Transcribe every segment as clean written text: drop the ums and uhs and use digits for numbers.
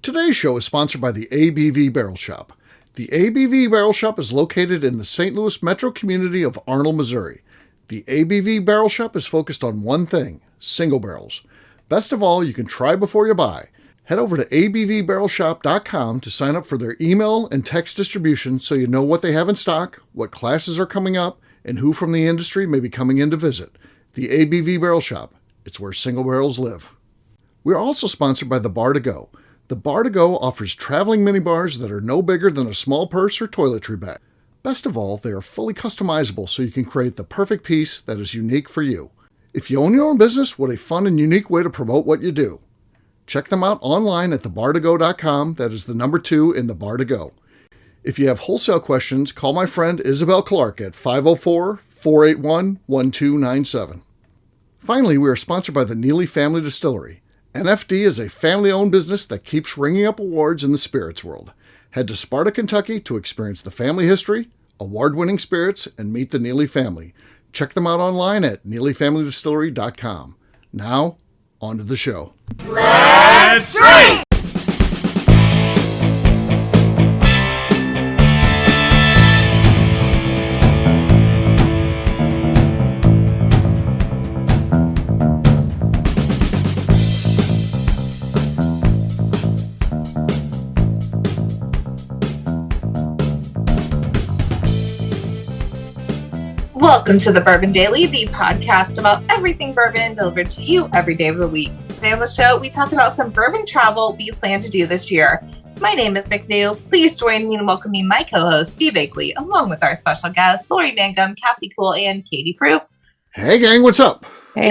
Today's show is sponsored by the ABV Barrel Shop. The ABV Barrel Shop is located in the St. Louis metro community of Arnold, Missouri. The ABV Barrel Shop is focused on one thing, single barrels. Best of all, you can try before you buy. Head over to abvbarrelshop.com to sign up for their email and text distribution so you know what they have in stock, what classes are coming up, and who from the industry may be coming in to visit. The ABV Barrel Shop. It's where single barrels live. We are also sponsored by the Bar to Go. The Bar to Go offers traveling minibars that are no bigger than a small purse or toiletry bag. Best of all, they are fully customizable so you can create the perfect piece that is unique for you. If you own your own business, what a fun and unique way to promote what you do. Check them out online at thebar2go.com. That is the number 2 in the Bar to Go. If you have wholesale questions, call my friend Isabel Clark at 504-481-1297. Finally, we are sponsored by the Neely Family Distillery. NFD is a family-owned business that keeps ringing up awards in the spirits world. Head to Sparta, Kentucky to experience the family history, award-winning spirits, and meet the Neely family. Check them out online at neelyfamilydistillery.com. Now, on to the show. Let's drink! Welcome to the Bourbon Daily, the podcast about everything bourbon delivered to you every day of the week. Today on the show, we talk about some bourbon travel we plan to do this year. My name is McNew. Please join me in welcoming my co-host, Steve Agley, along with our special guests, Lori Mangum, Kathy Cool, and Katie Proof. Hey, gang, what's up? Hey.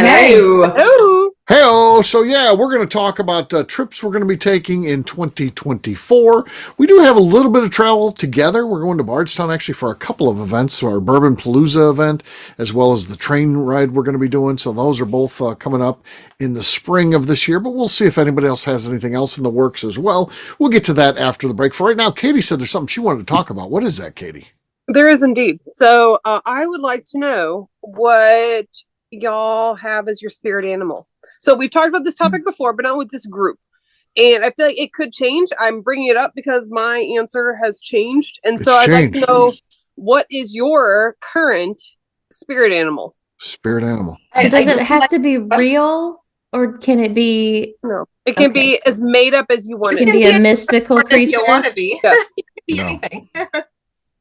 Hey-o. So yeah, we're going to talk about trips we're going to be taking in 2024. We do have a little bit of travel together. We're going to Bardstown actually for a couple of events, so our Bourbon Palooza event, as well as the train ride we're going to be doing. So those are both coming up in the spring of this year, but we'll see if anybody else has anything else in the works as well. We'll get to that after the break. For right now, Katie said there's something she wanted to talk about. What is that, Katie? There is indeed. So I would like to know what y'all have as your spirit animal. So we've talked about this topic before, but not with this group. And I feel like it could change. I'm bringing it up because my answer has changed. And so I'd like to know, what is your current spirit animal? Spirit animal. So does it have to be real, or can it be? No, it can be as made up as you want it. It can be a mystical creature. If you want to be. Yes. It can be anything.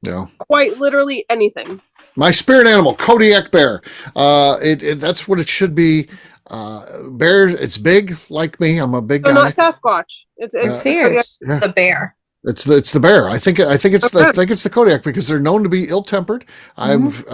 Yeah. Quite literally anything. My spirit animal, Kodiak bear. That's what it should be. Bear, it's big like me. I'm a big guy. Not Sasquatch. It's fierce. Yeah. The bear. It's the bear. I think it's the Kodiak because they're known to be ill-tempered. I've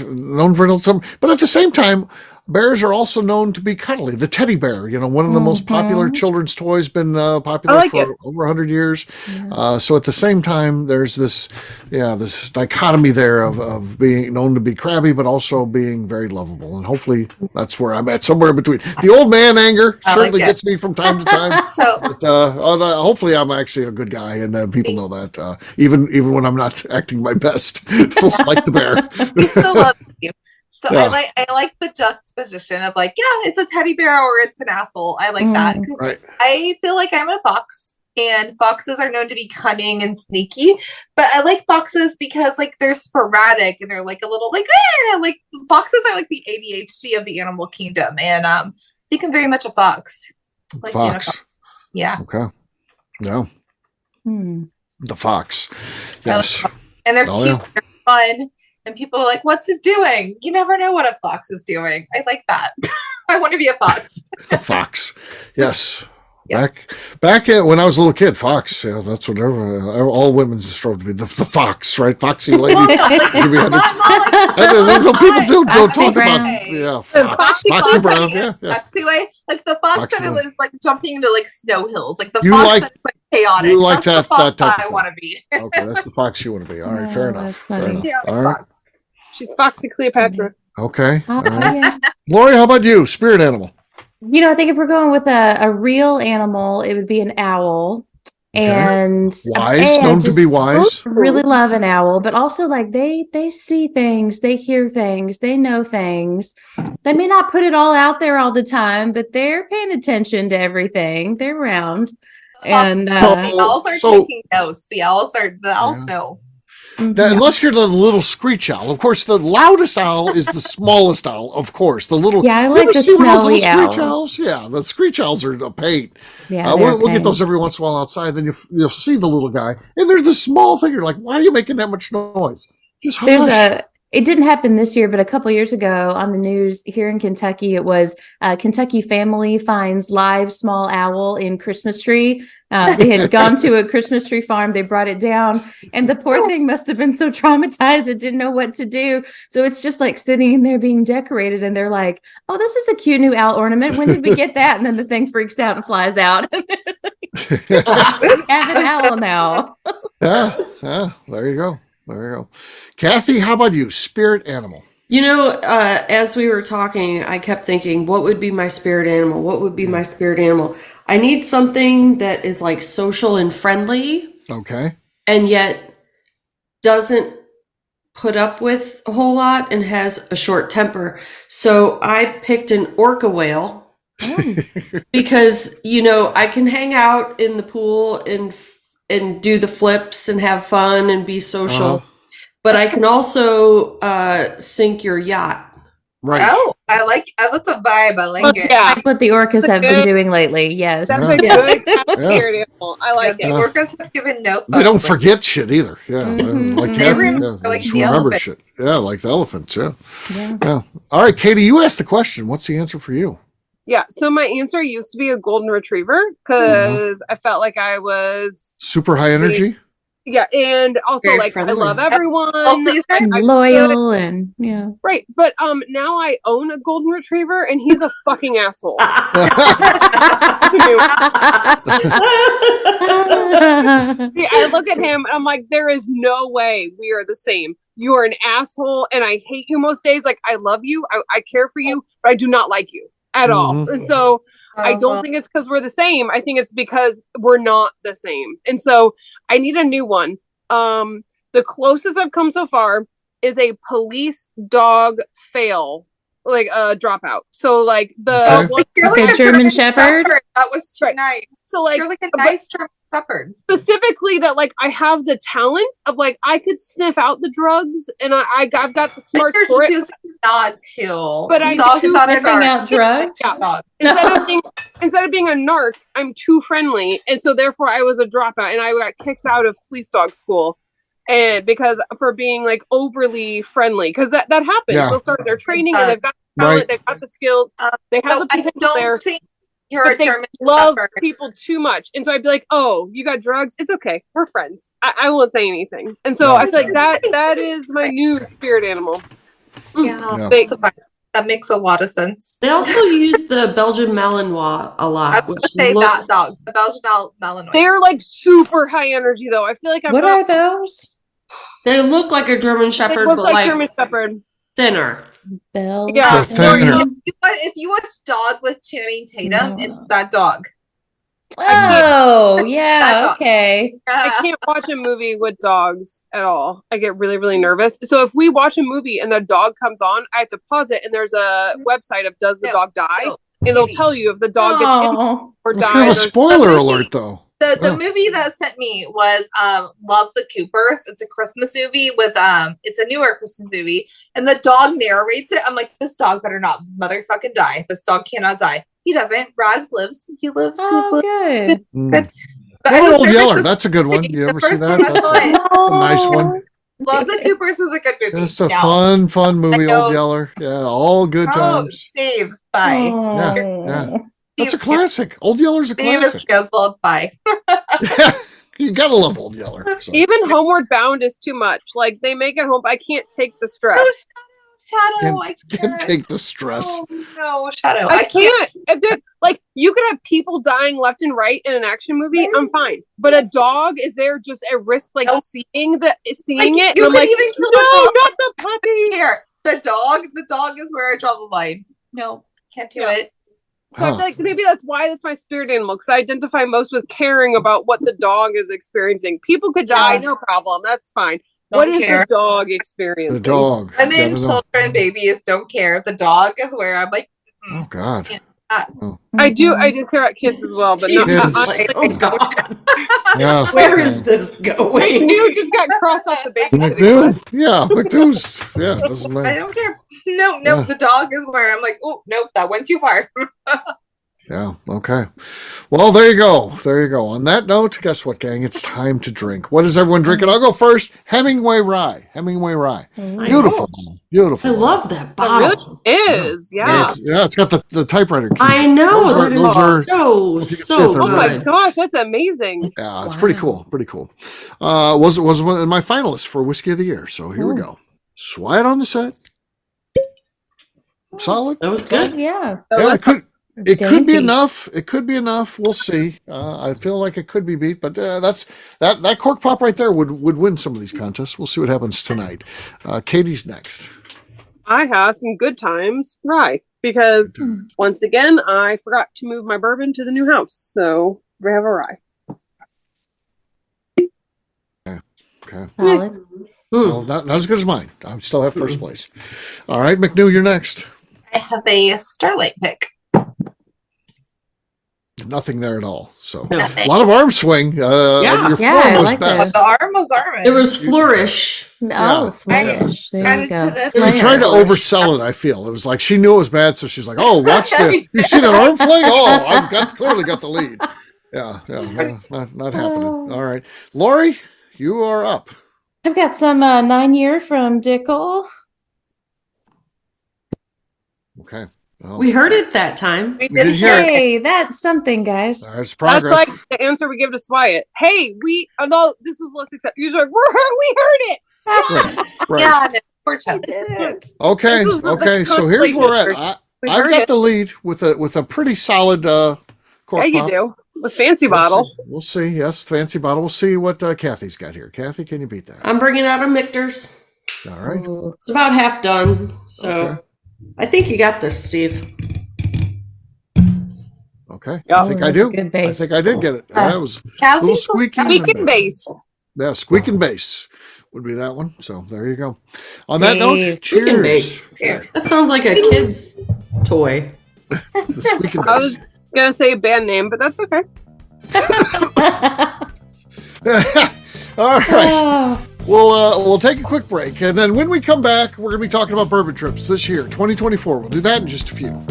known for ill-tempered, but at the same time, bears are also known to be cuddly. The teddy bear, one of the most popular children's toys, been popular for over 100 years. Yeah. So at the same time, there's this dichotomy there of being known to be crabby, but also being very lovable. And hopefully that's where I'm at, somewhere in between. The old man anger certainly gets me from time to time. But hopefully I'm actually a good guy, and people know that, even when I'm not acting my best, like the bear. We still love you. So Yeah. I like the juxtaposition of it's a teddy bear or it's an asshole. I like that because I feel like I'm a fox, and foxes are known to be cunning and sneaky. But I like foxes because they're sporadic and they're a little foxes are like the ADHD of the animal kingdom, and I think I'm very much a fox. Fox. Yeah. Okay. No. The fox. Yes. And they're cute. They're fun. And people are like, what's it doing? You never know what a fox is doing. I like that. I want to be a fox. A fox. Yes. Yeah. Back when I was a little kid, fox. Yeah, that's what all women strove to be. The fox, right? Foxy lady. People don't talk about Foxy Brown. Yeah. Foxy way. Like the fox that is jumping into snow hills. Like the You fox that's chaotic. You like that's that the fox type I want to be. Okay, that's the fox you want to be. All right, fair enough. That's funny. Yeah, All right. fox. She's Foxy Cleopatra. Okay. All right. Yeah. Lori, how about you? Spirit animal. I think if we're going with a real animal, it would be an owl. And wise, known to be wise. Really love an owl, but also like they see things, they hear things, they know things. They may not put it all out there all the time, but they're paying attention to everything. They're around. And the owls are taking notes. The owls know. Now, unless you're the little screech owl. Of course, the loudest owl is the smallest owl, of course. The little I like the smelly screech owls? Yeah, the screech owls are a pain. Yeah, we'll get those every once in a while outside. Then you'll see the little guy, and there's the small thing. You're like, why are you making that much noise? Just hush. It didn't happen this year, but a couple years ago on the news here in Kentucky, it was Kentucky family finds live small owl in Christmas tree. They had gone to a Christmas tree farm. They brought it down, and the poor thing must have been so traumatized it didn't know what to do. So it's just like sitting in there being decorated, and they're like, "Oh, this is a cute new owl ornament. When did we get that?" And then the thing freaks out and flies out. We have an owl now. Yeah. There you go. Kathy, how about you? Spirit animal. As we were talking, I kept thinking, what would be my spirit animal? What would be my spirit animal? I need something that is like social and friendly. Okay. And yet doesn't put up with a whole lot and has a short temper. So I picked an orca whale because, I can hang out in the pool and do the flips and have fun and be social. But I can also sink your yacht. Right. Oh, that's a vibe. I like it. Yeah. That's what the orcas have been doing lately. Yes. That's a good spirit animal. I like it. The orcas have given no fucks. They don't forget shit either. Yeah. Like they Kathy, remember shit. Yeah, like the elephants. Yeah. All right, Katie, you asked the question. What's the answer for you? Yeah. So my answer used to be a golden retriever because I felt like I was super high energy. Yeah, and also very like friendly. I love everyone. And loyal and right. But now I own a golden retriever and he's a fucking asshole. I look at him and I'm like, there is no way we are the same. You are an asshole and I hate you most days. Like I love you, I care for you, but I do not like you at all. And so I don't think it's because we're the same. I think it's because we're not the same. And so I need a new one. The closest I've come so far is a police dog fail, like a dropout. So like the like a German Shepherd. That was too nice. So like you're like a nice German Shepherd. Specifically that like I have the talent of like I could sniff out the drugs and I've got the smarts for it. Not to. But I'm sniffing out drugs. Yeah. Instead of being a narc, I'm too friendly, and so therefore I was a dropout, and I got kicked out of police dog school, and because for being like overly friendly, because that happens. Yeah. They'll start their training, and they've got the talent, they've got the skills, they have the potential there. You're but a they German love Shepherd. people too much, and so I'd be like, "Oh, you got drugs? It's okay. We're friends. I won't say anything." And so I feel like that is my new spirit animal. Yeah. That makes a lot of sense. They also use the Belgian Malinois a lot. That's what they that dog, the Belgian Malinois. They're like super high energy, though. I feel like what are those? They look like a German Shepherd, they look but like German Shepherd. Thinner. Yeah. If you watch Dog with Channing Tatum, it's that dog. Oh, yeah, okay. I can't watch a movie with dogs at all. I get really, really nervous. So if we watch a movie and the dog comes on, I have to pause it, and there's a website of does the dog die? And it'll tell you if the dog gets hit or dies. It's kind of a spoiler alert, though. The movie that sent me was Love the Coopers. It's a Christmas movie with it's a newer Christmas movie, and the dog narrates it. I'm like, this dog better not motherfucking die. This dog cannot die. He doesn't. Rags lives. He lives. Oh, good. Good. Old Yeller. That's a good one. You ever see that? That's a nice one. Love the Coopers is a good movie. It's a fun movie, Old Yeller. Yeah, all good times. Steve, bye. Yeah. That's a classic. Old Yeller's a classic. Steve is guzzled, bye. You gotta love Old Yeller. So. Even Homeward Bound is too much. Like they make it home, but I can't take the stress. Shadow, I can't take the stress. Oh, no, Shadow, I can't. Like you could have people dying left and right in an action movie. I'm fine, but a dog is there just at risk, like seeing it. And I'm like, no, not the puppy. Here, the dog is where I draw the line. No, can't do it. So I feel like maybe that's my spirit animal, because I identify most with caring about what the dog is experiencing. People could die, no problem. That's fine. What is the dog experiencing? The dog. Women, children, babies don't care. The dog is where I'm like, oh God. I do care about kids as well, but not. Like, oh God. Yeah. Where is this going? McNew just got crossed off the base. McNew? Yeah, McNew's. Yeah, doesn't I matter. don't care. No, Yeah. the dog is where I'm like, oh, nope, that went too far. Yeah, okay. Well, there you go. There you go. On that note, guess what, gang? It's time to drink. What is everyone drinking? I'll go first. Hemingway Rye. Hemingway Rye. Beautiful. Beautiful. I love that It bottle. really is. Yeah. It's got the typewriter keys. I know. Those are so if you can see it, so they're Oh my good. gosh, that's amazing. yeah, it's pretty cool. Pretty cool. Was one of my finalists for Whiskey of the Year. So here we go. Swat on the set. Solid. That was good. Yeah. Yeah, it could be Dainty. enough. It could be enough. We'll see. I feel like it could be beat, but that cork pop right there would win some of these contests. We'll see what happens tonight. Katie's next. I have some good times rye because once again I forgot to move my bourbon to the new house, so we have a rye. Okay. Solid. So not as good as mine. I still have first place. All right, McNew, you're next. I have a Starlight pick. Nothing there at all. So No. a lot of arm swing. Yeah. Your Yeah, form I was like best. The arm was arming. It was flourish. Oh, flourish. There Added you to go. the She Flair. tried to oversell it, I feel. It was like she knew it was bad, so she's like, oh, watch this. You see that arm fling? Oh, I've clearly got the lead. Yeah, not happening. All right. Lori, you are up. I've got some 9-year from Dickel. Okay. Well, We heard it that time. We did did hear hear it. Hey, that's something, guys. That's That's progress. like the answer we give to Swyatt. Hey, no, this was less acceptable. You're like, we heard it. Right. Yeah, no, poor Chelsea. Okay. This is the Okay. So here's where we're at. We I've heard got it. the lead with a pretty solid cork Yeah, you pop. do. With fancy bottle. We'll see. Yes, fancy bottle. We'll see what Kathy's got here. Kathy, can you beat that? I'm bringing out a Michter's. All right. Ooh. It's about half done. So Okay. I think you got this, Steve. Okay. Yeah. I think Ooh, I that's a do. good I base. think I did get it. That was Kathy's little so squeaky. Speaking base. Yeah, squeak and bass would be that one. So there you go. On that note, Dave. Squeak and cheers. base. That sounds like a kid's toy. The squeak and I bass. was gonna say a band name, but that's okay. All right. Oh, We'll take a quick break, and then when we come back, we're going to be talking about bourbon trips this year, 2024. We'll do that in just a few.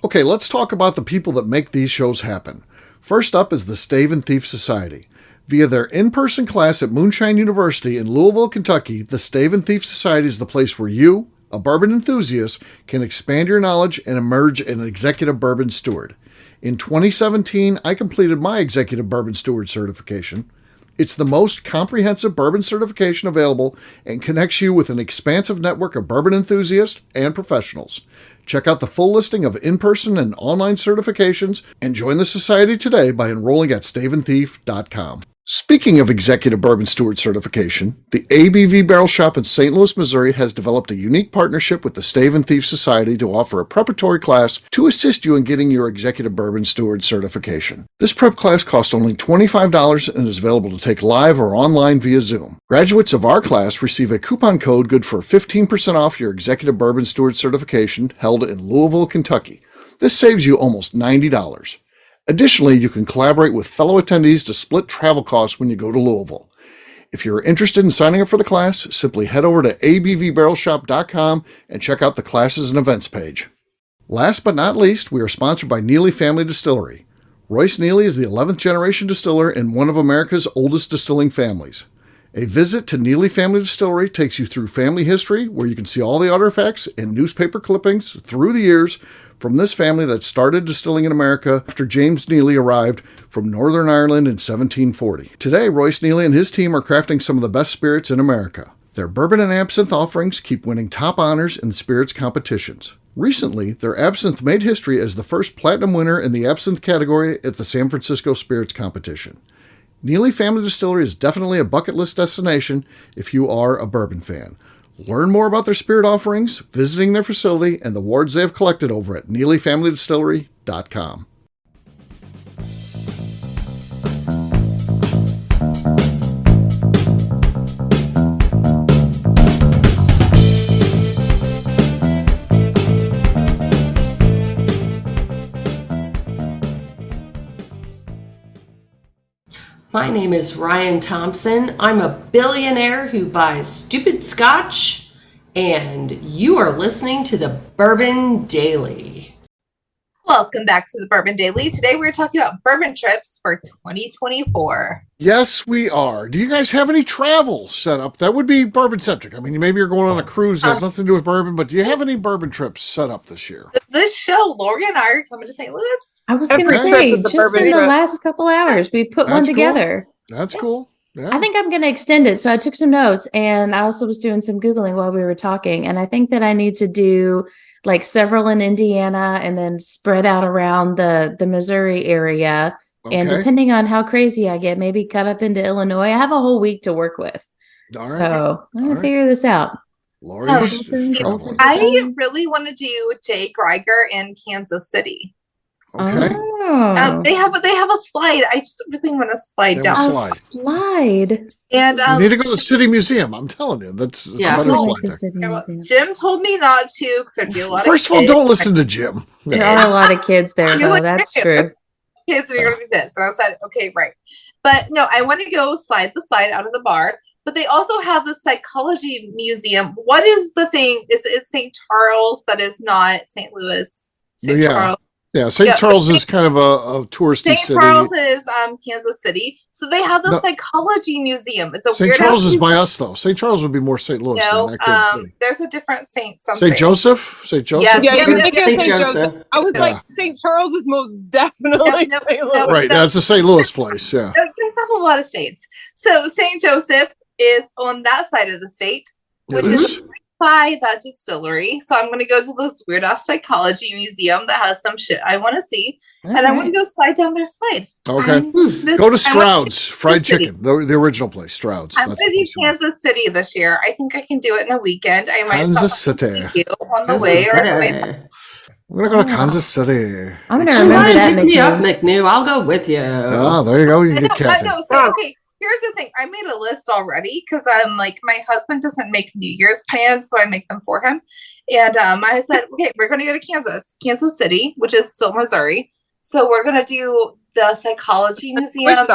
Okay, let's talk about the people that make these shows happen. First up is the Stave and Thief Society. Via their in-person class at Moonshine University in Louisville, Kentucky, the Stave and Thief Society is the place where you, a bourbon enthusiast, can expand your knowledge and emerge an executive bourbon steward. In 2017, I completed my executive bourbon steward certification. It's the most comprehensive bourbon certification available and connects you with an expansive network of bourbon enthusiasts and professionals. Check out the full listing of in-person and online certifications and join the society today by enrolling at staveandthief.com. Speaking of executive bourbon steward certification, the ABV Barrel Shop in St. Louis, Missouri has developed a unique partnership with the Stave and Thief Society to offer a preparatory class to assist you in getting your executive bourbon steward certification. This prep class costs only $25 and is available to take live or online via Zoom. Graduates of our class receive a coupon code good for 15% off your executive bourbon steward certification held in Louisville, Kentucky. This saves you almost $90. Additionally, you can collaborate with fellow attendees to split travel costs when you go to Louisville. If you're interested in signing up for the class, simply head over to abvbarrelshop.com and check out the classes and events page. Last but not least, we are sponsored by Neely Family Distillery. Royce Neely is the 11th generation distiller and one of America's oldest distilling families. A visit to Neely Family Distillery takes you through family history, where you can see all the artifacts and newspaper clippings through the years from this family that started distilling in America after James Neely arrived from Northern Ireland in 1740. Today, Royce Neely and his team are crafting some of the best spirits in America. Their bourbon and absinthe offerings keep winning top honors in the spirits competitions. Recently, their absinthe made history as the first platinum winner in the absinthe category at the San Francisco Spirits Competition. Neely Family Distillery is definitely a bucket list destination if you are a bourbon fan. Learn more about their spirit offerings, visiting their facility, and the wards they have collected over at NeelyFamilyDistillery.com. My name is Ryan Thompson. I'm a billionaire who buys stupid scotch, and you are listening to the Bourbon Daily. Welcome back to the Bourbon Daily. Today we're talking about bourbon trips for 2024. Yes, we are. Do you guys have any travel set up? That would be bourbon-centric. I mean, maybe you're going on a cruise. That has nothing to do with bourbon, but do you have any bourbon trips set up this year? This show, Lori and I are coming to St. Louis. I was going to say, just in the last couple hours, we put one together. Cool. That's cool. Yeah. I think I'm going to extend it. So I took some notes, and I also was doing some Googling while we were talking. And I think that I need to do like several in Indiana and then spread out around the Missouri area. Okay. And depending on how crazy I get, maybe cut up into Illinois. I have a whole week to work with. All right. So I'm going to figure this out. I really want to do Jay Greiger in Kansas City. Okay. Oh. They have a slide. I just really want to slide down. A slide. And you need to go to the City Museum. I'm telling you, that's a better slide there. Jim told me not to because there'd be a lot. First of all, don't listen to Jim. There are a lot of kids there, though. That's true. Kids are going to be pissed. And I said, okay, right. But no, I want to go slide the slide out of the bar. But they also have the psychology museum. What is the thing? Is it St. Charles that is not St. Louis? St. Charles. Yeah, St. Charles is kind of a touristy city. St. Charles is Kansas City. So they have the psychology museum. It's a St. Charles is by us, though. St. Charles would be more St. Louis than that Kansas City. There's a different Saint something. St. Joseph? St. Joseph? Yes, St. Joseph. I was like, St. Charles is most definitely St. Louis. Right, that's a St. Louis place, yeah. There's a lot of saints. So St. Joseph is on that side of the state, which is by that distillery. So I'm going to go to this weird ass psychology museum that has some shit I want to see. And I want to go slide down their slide. Okay. Go to Stroud's Fried Chicken, the original place, Stroud's. I'm going to do Kansas City this year. I think I can do it in a weekend. I might Kansas City. On the way or on the way back. I'm going to go to Kansas City. I'm going to remember that, McNew. I'll go with you. Oh, there you go. You can get Kathy. Okay. Here's the thing. I made a list already because I'm like, my husband doesn't make New Year's plans, so I make them for him. And I said, okay, we're going to go to Kansas City, which is still Missouri. So we're going to do the psychology museum. Do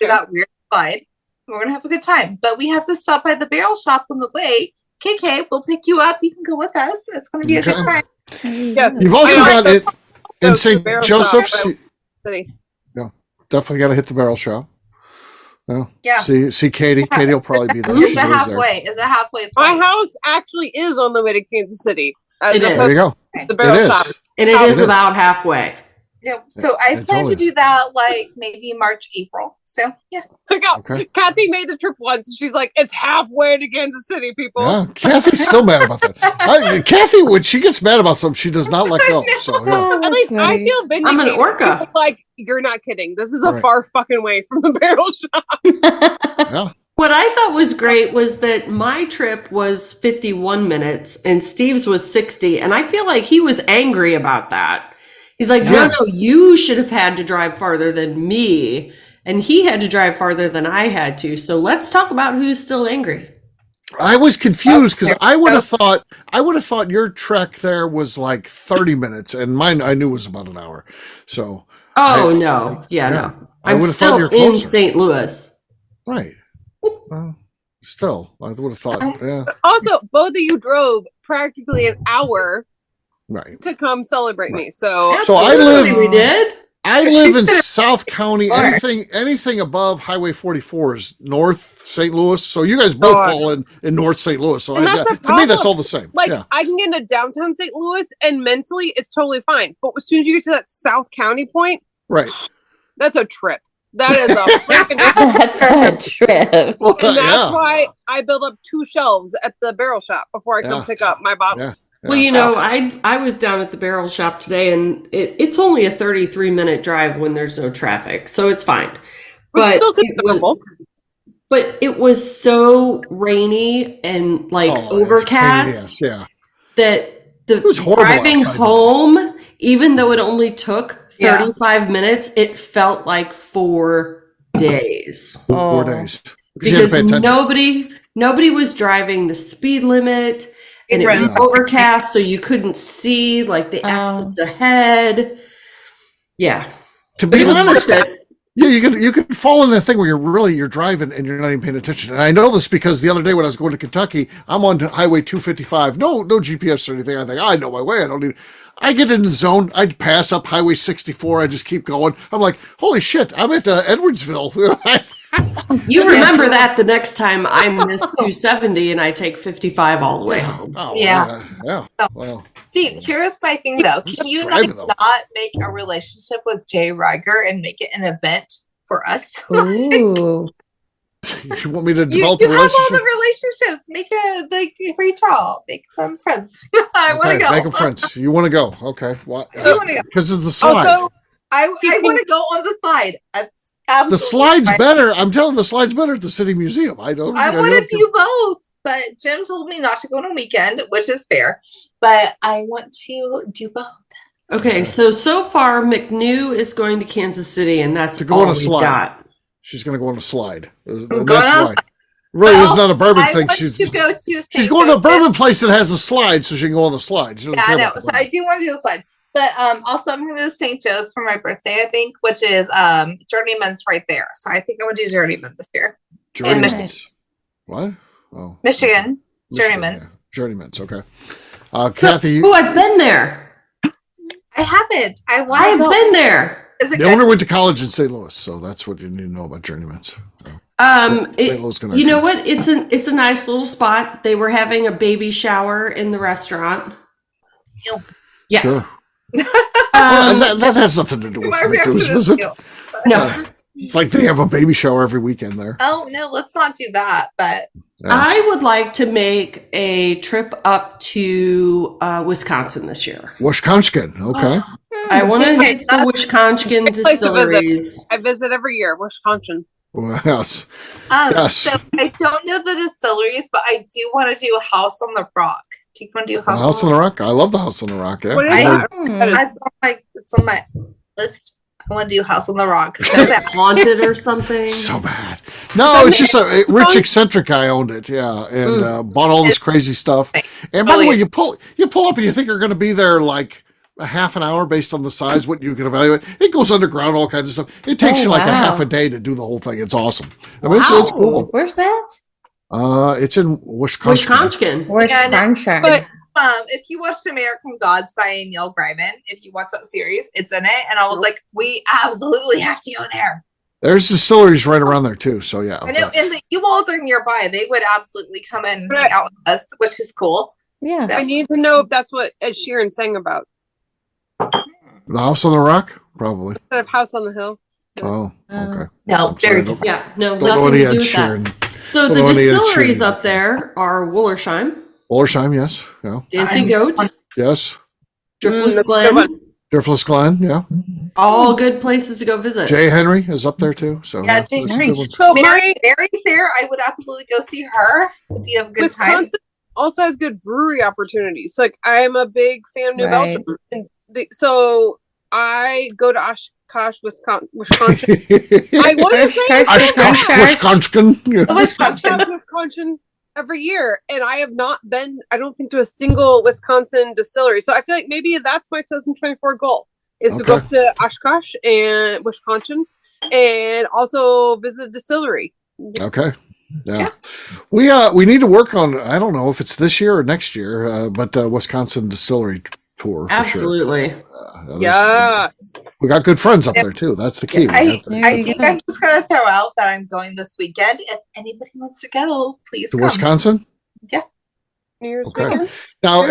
that weird slide. We're going to have a good time. But we have to stop by the barrel shop on the way. KK, we'll pick you up. You can go with us. It's going to be a good time. Yes. You've also got it in St. Joseph's. City. Yeah, definitely got to hit the barrel shop. Well, yeah. See Katie. Katie will probably be there. It's a halfway. My house actually is on the way to Kansas City. There you go. The barrel shop. And it is about halfway. Yeah, so I plan to do that like maybe March, April. So yeah. Okay. Kathy made the trip once. She's like, it's halfway to Kansas City, people. Yeah, Kathy's still mad about that. Kathy, when she gets mad about something, she does not let go. So yeah. At least I feel vindicated. I'm an orca. Like, you're not kidding. This is a far fucking way from the barrel shop. Yeah. What I thought was great was that my trip was 51 minutes and Steve's was 60. And I feel like he was angry about that. He's like, no, you should have had to drive farther than me. And he had to drive farther than I had to. So let's talk about who's still angry. I was confused because I would have thought your trek there was like 30 minutes and mine I knew was about an hour. So no. I'm still in St. Louis. Right. Well, still, I would have thought, yeah. Also, both of you drove practically an hour to come celebrate me. So I live in South County. Anything above Highway 44 is North St. Louis. So you guys both fall in North St. Louis. So to me, that's all the same. Like I can get into downtown St. Louis and mentally it's totally fine. But as soon as you get to that South County point, that's a trip. That is a freaking That's a trip. Well, and that's why I build up 2 shelves at the barrel shop before I come pick up my bottles. Yeah. Well, you know, I was down at the barrel shop today, and it's only a 33-minute drive when there's no traffic, so it's fine. But still But it was so rainy and overcast that the driving home, even though it only took 35 minutes, it felt like 4 days. 4 days. Because nobody was driving the speed limit, and it was overcast, so you couldn't see the exits ahead. Yeah. To be honest, you could fall in that thing where you're driving and you're not even paying attention. And I know this because the other day when I was going to Kentucky, I'm on Highway 255. No GPS or anything. I think I know my way. I get in the zone. I'd pass up Highway 64. I just keep going. I'm like, holy shit! I'm at Edwardsville. You remember that the next time I miss 270 and I take 55 all the way home. Yeah. Well, Steve, here's my thing though. Can you not make a relationship with Jay Reiger and make it an event for us? Ooh. You want me to develop a relationship? You have all the relationships. Reach out. Make them friends. I want to go. Make them friends. You want to go? Okay. What? Because of the slides. Also, I want to go on the slide. The slide's better. I'm telling you, the slide's better at the City Museum. I want to do both, but Jim told me not to go on a weekend, which is fair. But I want to do both. Okay, so far McNew is going to Kansas City, and that's to go on a slide. Got. She's going to go on a slide. That's why. Really, it's not a bourbon thing. She's going to a bourbon place that has a slide, so she can go on the slide. I know. So I do want to do a slide. But also, I'm going to do St. Joe's for my birthday, I think, which is Journeyman's right there. So I think I'm going to do Journeyman this year. Journeyman's. What? Oh, Michigan. Journeyman's. Yeah. Journeyman's, okay. Kathy. I've been there. I haven't. I have been there. Is it the owner went to college in St. Louis, so that's what you need to know about Journeyman's. You know what? It's a nice little spot. They were having a baby shower in the restaurant. Yeah. Sure. That has nothing to do with McNew's visit. No. It's like they have a baby shower every weekend there. Oh, no, let's not do that. But I would like to make a trip up to Wisconsin this year. Wisconsin, okay. I want to hit the Wisconsin distilleries. I visit every year, Wisconsin. Well, yes. So I don't know the distilleries, but I do want to do a House on the Rock. Do you want to do House on the Rock? I love the House on the Rock. Yeah. What is that? It's on my list. I want to do House on the Rock. So bad. Haunted or something. So bad. No, it's just a rich eccentric guy owned it. Yeah, and bought all this crazy stuff. And by the way, you pull up and you think you're going to be there like a half an hour based on the size, what you can evaluate. It goes underground, all kinds of stuff. It takes you like a half a day to do the whole thing. It's awesome. I mean, it's cool. Where's that? It's in Wisconsin. But if you watched American Gods by Neil Gaiman, if you watch that series, it's in it. And I was like, we absolutely have to go there. There's distilleries right around there too. So yeah. I know, and the U-Hauls are nearby. They would absolutely come and hang out with us, which is cool. Yeah. So. I need to know if that's what Ed Sheeran sang about. The House on the Rock? Probably. Instead of House on the Hill. Oh, okay. No, very different. Yeah, no, nothing to do with that. So the distilleries up there are Wollersheim. Wollersheim, yes. Yeah. Dancing Goat. Yes. Driftless Glen. Driftless Glen, yeah. All good places to go visit. Jay Henry is up there too. So yeah, Jay Henry. So Mary's there. I would absolutely go see her. If you have a good time. Also has good brewery opportunities. Like I'm a big fan of New Belgium. And so I go to Oshkosh, Wisconsin. I want to say Oshkosh, Wisconsin. Wisconsin every year, and I have not been, I don't think, to a single Wisconsin distillery. So I feel like maybe that's my 2024 goal is to go up to Oshkosh and Wisconsin, and also visit a distillery. Okay. Yeah. We need to work on, I don't know if it's this year or next year, but Wisconsin distillery tour. Absolutely. Yeah. We got good friends up there too. That's the key. I think I'm just going to throw out that I'm going this weekend. If anybody wants to go, please to come. Wisconsin? Yeah. New Year's weekend? Now,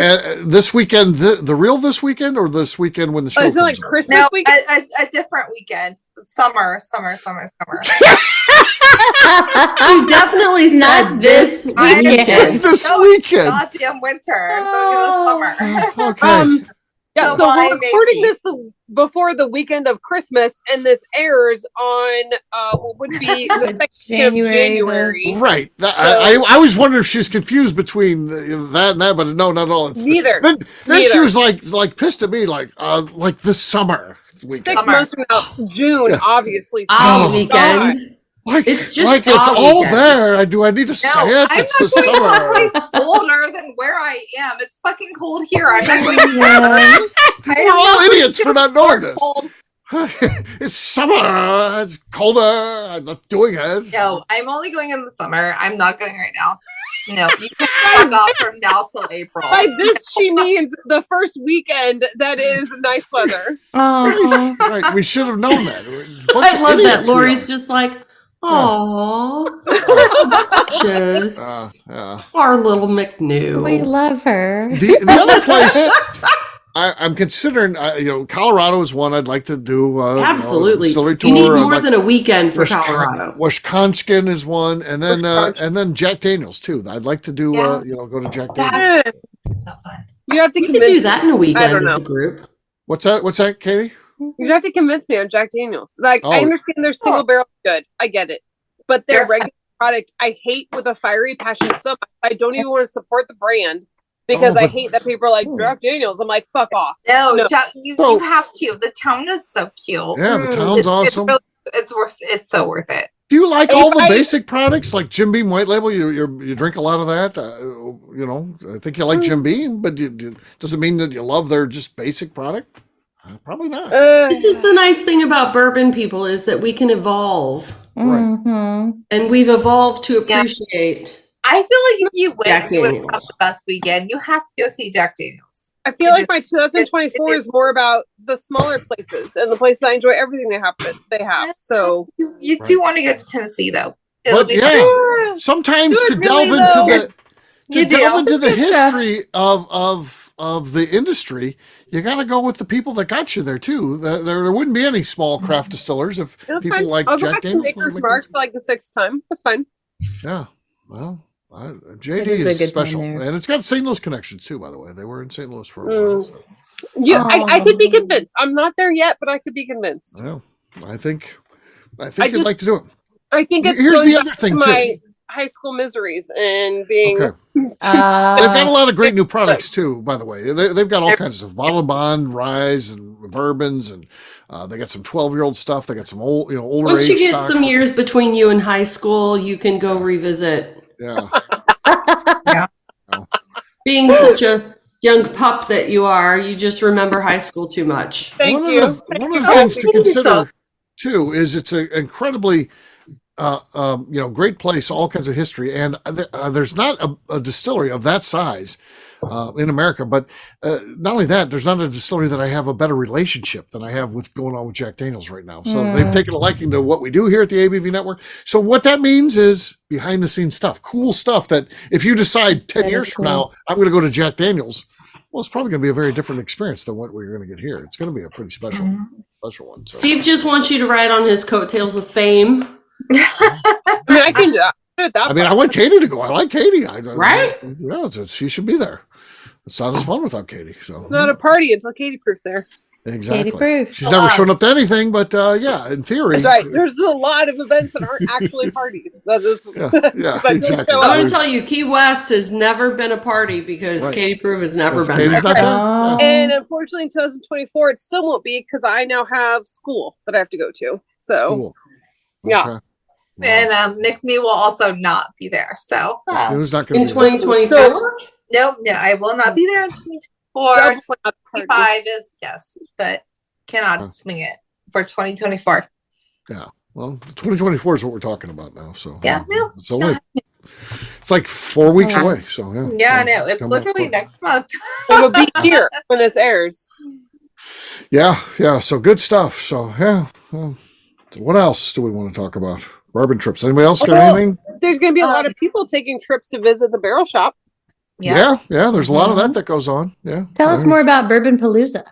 this weekend, the real this weekend or this weekend when the show is it like Christmas weekend? A different weekend. Summer. You definitely said this weekend. This weekend. Goddamn winter. I'm going to the summer. Okay. Yeah, so we're recording this before the weekend of Christmas, and this airs on what would be the January. Right. I was wondering if she's confused between that and that, but no, not at all. It's neither. Then she was like pissed at me, like this summer weekend. 6 months from now, June, obviously. Weekend. It's just it's all there. Do I need to say it? It's the summer. It's colder than where I am. It's fucking cold here. I'm not We're all idiots for not knowing this. It's summer. It's colder. I'm not doing it. No, I'm only going in the summer. I'm not going right now. No, you can fuck off from now till April. By this, she means the first weekend that is nice weather. Right. We should have known that. I love that. Lori's just like, oh, just our little McNew. We love her. The other place I'm considering, Colorado is one I'd like to do. Absolutely, distillery tour. You need more than a weekend for Colorado. Wisconsin is one, and then Jack Daniels too. I'd like to do. Go to Jack Daniels. So fun. You have to do that in a weekend as a group. What's that, Katie? You'd have to convince me on Jack Daniels. I understand their single barrel good. I get it. But their regular product, I hate with a fiery passion so much. I don't even want to support the brand because I hate that people are like, Jack Daniels. I'm like, fuck off. No. You have to. The town is so cute. Yeah, the town's awesome. It's so worth it. Do you like all the basic products like Jim Beam White Label? You drink a lot of that. I think you like Jim Beam, but does it mean that you love their just basic product? Probably not. This is the nice thing about bourbon, people, is that we can evolve. Right. And we've evolved to appreciate. I feel like if you win, you would have Daniels. the best weekend. You have to go see Jack Daniels. I feel like my 2024 is more about the smaller places and the places I enjoy everything they have. So you do want to go to Tennessee, though. But sometimes to delve into the history of the industry, you got to go with the people that got you there too. There wouldn't be any small craft distillers if people like I'll Jack go Daniels. back to Maker's Mark for like the 6th time. That's fine. Yeah, well, JD is special, and it's got St. Louis connections too. By the way, they were in St. Louis for a while. So. I could be convinced. I'm not there yet, but I could be convinced. Yeah, I think you'd like to do it. I think it's here's the other thing too. High school miseries and being. Okay. They've got a lot of great new products too. By the way, they've got all kinds of bottle and bond, ryes, and bourbons, and they got some 12-year-old stuff. They got some older. Once you age get stock. some years between you and high school, you can go revisit. Yeah. Being such a young pup that you are, you just remember high school too much. One of the things to consider too is it's an incredibly great place, all kinds of history, and there's not a distillery of that size in America. But not only that, there's not a distillery that I have a better relationship than I have with going on with Jack Daniels right now. So they've taken a liking to what we do here at the ABV Network. So what that means is behind the scenes stuff, cool stuff that if you decide 10 years from now, I'm going to go to Jack Daniels, well, it's probably going to be a very different experience than what we're going to get here. It's going to be a pretty special one. So. Steve just wants you to ride on his coattails of fame. I can do that. I want Katie to go. I like Katie. Right? Yeah, she should be there. It's not as fun without Katie. So it's not a party until Katie Proof's there. Exactly. Katie Proof. She's never shown up to anything, but in theory. That's right. There's a lot of events that aren't actually parties. Yeah, exactly. I'm going to tell you, Key West has never been a party because Katie Proof has never been Katie's there. not there. And unfortunately, in 2024, it still won't be because I now have school that I have to go to. So, School. Yeah. And McNew will also not be there. So Who's not going In to be there? 2024? no, I will not be there in 2024. 2025 is yes, but cannot swing it for 2024. Yeah. Well, 2024 is what we're talking about now. So it's only it's like 4 weeks away. So Yeah, no, it's literally next month. It'll be here when this airs. Yeah. So good stuff. So well, what else do we want to talk about? Bourbon trips. Anybody else got anything? There's going to be a lot of people taking trips to visit the barrel shop. Yeah. There's a lot of that goes on. Yeah. Tell us more about Bourbon Palooza.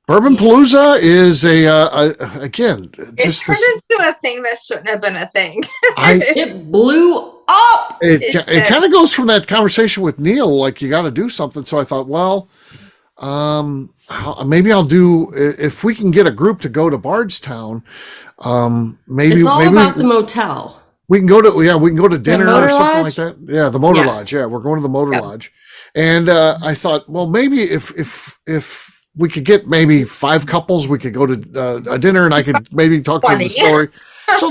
Bourbon Palooza is again It turned into a thing that shouldn't have been a thing. It blew up. It kind of goes from that conversation with Neil, like you got to do something. So I thought, well, maybe I'll do, if we can get a group to go to Bardstown, maybe it's all about the motel. We can go to dinner or something like that. Yeah, the motor Yes. lodge. Yeah, we're going to the motor lodge. And I thought, well, maybe if we could get maybe 5 couples, we could go to a dinner, and I could maybe talk to them the story. So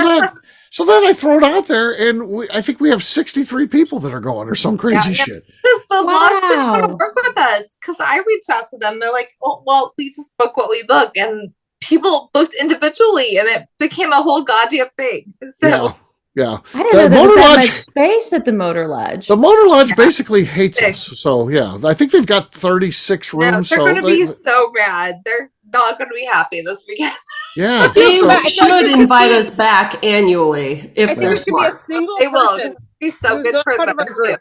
then I throw it out there, and I think we have 63 people that are going, or some crazy shit. Because the lodge didn't want to work with us. Because I reached out to them, they're like, "Oh, well, we just book what we book," and people booked individually, and it became a whole goddamn thing. So. Yeah. I didn't know there was that much space at the Motor Lodge. The Motor Lodge basically hates us. So, yeah, I think they've got 36 rooms. They're going to be so mad. They're not going to be happy this weekend. Yeah. They should invite us back annually if they're smart. They will. It's be so good for them too.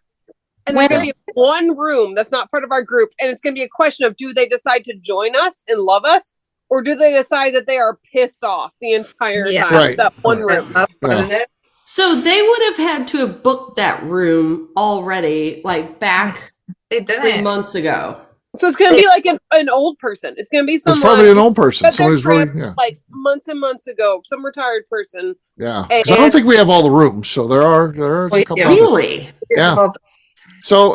And there's going to be one room that's not part of our group, and it's going to be a question of, do they decide to join us and love us, or do they decide that they are pissed off the entire time? Right. That one room. So they would have had to have booked that room already, like back they didn't 3 months ago. So it's going to be like an old person. It's going to be someone. It's probably an old person. Somebody's really, like months and months ago, some retired person. Yeah, because I don't think we have all the rooms, so there are a couple. Really? Yeah. So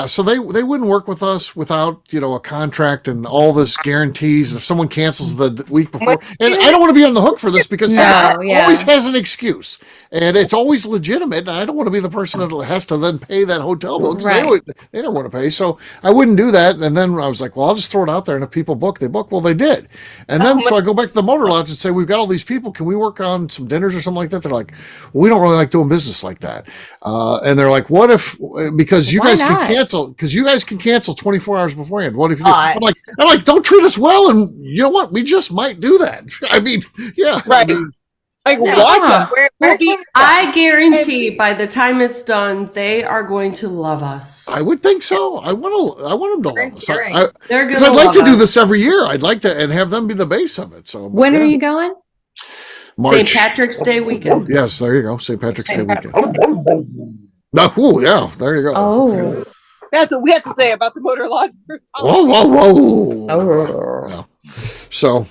so they wouldn't work with us without a contract and all this guarantees. If someone cancels the week before, and I don't want to be on the hook for this because someone always has an excuse, and it's always legitimate. And I don't want to be the person that has to then pay that hotel bill because they don't want to pay. So I wouldn't do that. And then I was like, well, I'll just throw it out there, and if people book, they book. Well, they did, and then so I go back to the Motor Lodge and say, we've got all these people. Can we work on some dinners or something like that? They're like, well, we don't really like doing business like that, and they're like, what if? Because you guys can cancel 24 hours beforehand. What if you do? I'm like, don't treat us well, and you know what? We just might do that. I mean, yeah. Right. I guarantee by the time it's done, they are going to love us. I would think so. I want them to love us. They're going to I'd like to do this every year. I'd like to and have them be the base of it. So when are you going? St. Patrick's Day weekend. Yes, there you go. St. Patrick's Day weekend. No, yeah, there you go. Oh, that's what we have to say about the Motor Lodge. Whoa. Yeah. So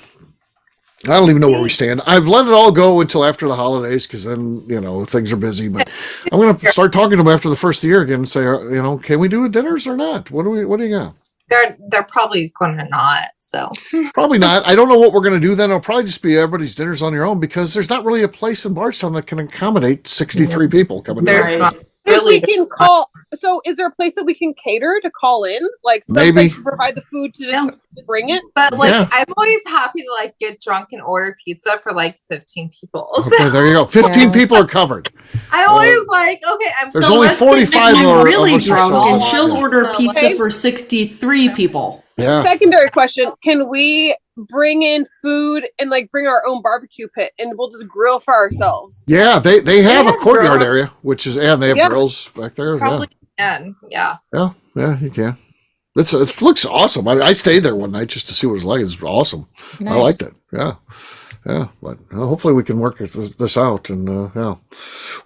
I don't even know where we stand. I've let it all go until after the holidays because then things are busy. But I'm going to start talking to them after the first of the year again and say, can we do a dinners or not? What do you got? They're probably going to not. So probably not. I don't know what we're going to do then. It'll probably just be everybody's dinners on your own because there's not really a place in Bardstown that can accommodate 63 people coming. There's not. Really? We can call. So, is there a place that we can cater to call in? Like, maybe provide the food to just bring it. But I'm always happy to get drunk and order pizza for 15 people. Okay, there you go. 15 people are covered. I always There's only 45 are really drunk, and she'll order pizza for 63 people. Yeah. Secondary question: can we bring in food and bring our own barbecue pit, and we'll just grill for ourselves? Yeah, they have a courtyard area, which is they have grills back there. Probably can. Yeah, you can. It looks awesome. I stayed there one night just to see what it was like. It's awesome. Nice. I liked it. Yeah. But hopefully we can work this out, and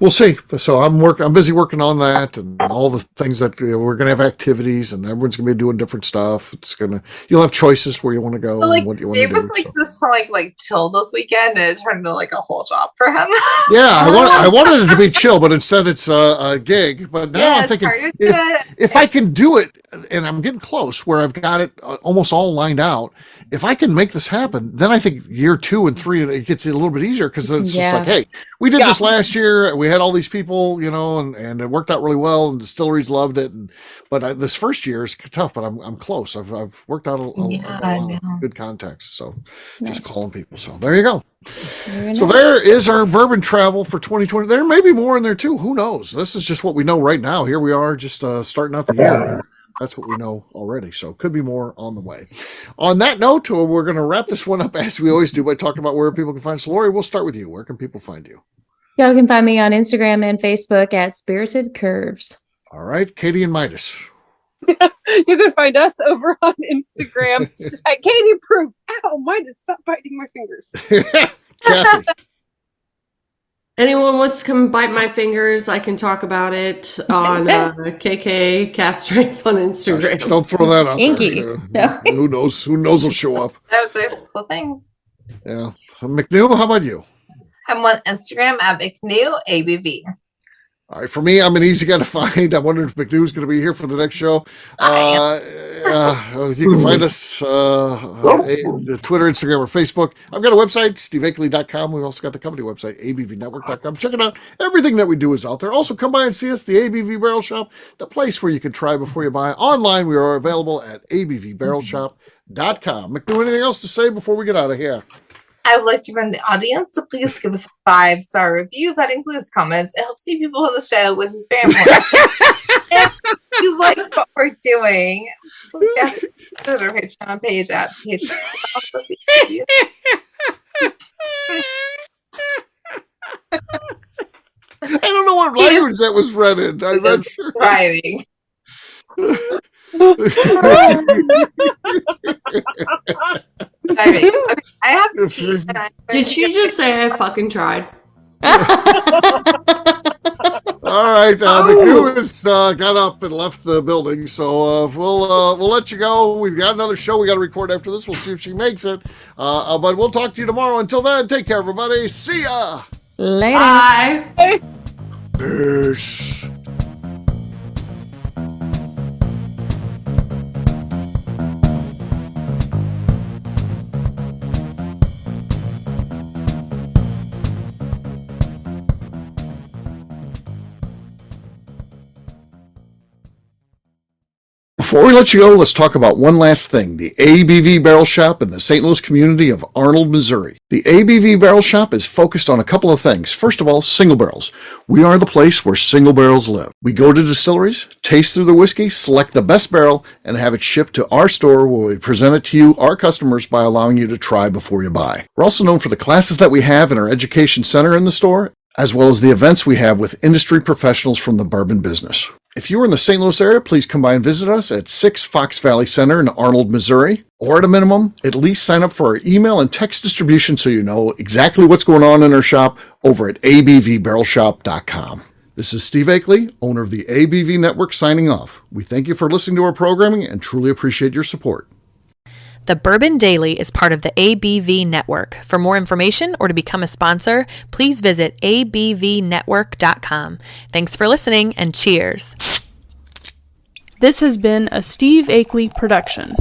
we'll see. So I'm busy working on that and all the things that we're going to have activities, and everyone's going to be doing different stuff. You'll have choices where you want to go. So, and what you Steve was just to chill this weekend, and it turned into a whole job for him. Yeah, I wanted it to be chill, but instead it's a gig. But now I'm thinking if I can do it, and I'm getting close where I've got it almost all lined out. If I can make this happen, then I think year 2 and 3 it gets a little bit easier because it's just like, hey, we did this last year. We had all these people, and it worked out really well, and distilleries loved it. But this first year is tough, but I'm close. I've worked out a lot of good contacts, so just calling people. So there you go. So there is our bourbon travel for 2020. There may be more in there too. Who knows? This is just what we know right now. Here we are, just starting out the year. That's what we know already. So could be more on the way. On that note, we're going to wrap this one up as we always do by talking about where people can find us. Lori, we'll start with you. Where can people find you? Y'all can find me on Instagram and Facebook at Spirited Curves. All right. Katie and Midas. You can find us over on Instagram at Katie Proof. Ow, Midas, stop biting my fingers. Kathy. anyone wants to come bite my fingers, I can talk about it on KK Cast Strength on Instagram. Gosh, don't throw that out Kinky. there. No. Who knows? Who knows will show up? That was a cool thing. Yeah. McNew, how about you? I'm on Instagram at McNew ABV. All right, for me, I'm an easy guy to find. I wonder if McNew's going to be here for the next show. You can find us the Twitter, Instagram, or Facebook. I've got a website, steveakley.com. We've also got the company website, abvnetwork.com. Check it out. Everything that we do is out there. Also, come by and see us, the ABV Barrel Shop, the place where you can try before you buy. Online, we are available at abvbarrelshop.com. McNew, anything else to say before we get out of here? I would like to remind the audience to please give us a 5-star review. That includes comments. It helps the people on the show, which is very important. If you like what we're doing, please visit our Patreon page at Patreon. I don't know what language that was read in. I'm not sure. Driving. Okay, I have to pee, and Did she just say I fucking tried? All right, McNew has got up and left the building, so we'll let you go. We've got another show we got to record after this. We'll see if she makes it, but we'll talk to you tomorrow. Until then, take care, everybody. See ya. Later. Bye. Peace. Before we let you go, let's talk about one last thing, the ABV Barrel Shop in the St. Louis community of Arnold, Missouri. The ABV Barrel Shop is focused on a couple of things. First of all, single barrels. We are the place where single barrels live. We go to distilleries, taste through the whiskey, select the best barrel, and have it shipped to our store where we present it to you, our customers, by allowing you to try before you buy. We're also known for the classes that we have in our education center in the store, as well as the events we have with industry professionals from the bourbon business. If you are in the St. Louis area, please come by and visit us at 6 Fox Valley Center in Arnold, Missouri. Or at a minimum, at least sign up for our email and text distribution so you know exactly what's going on in our shop over at abvbarrelshop.com. This is Steve Akeley, owner of the ABV Network, signing off. We thank you for listening to our programming and truly appreciate your support. The Bourbon Daily is part of the ABV Network. For more information or to become a sponsor, please visit abvnetwork.com. Thanks for listening and cheers. This has been a Steve Akeley production.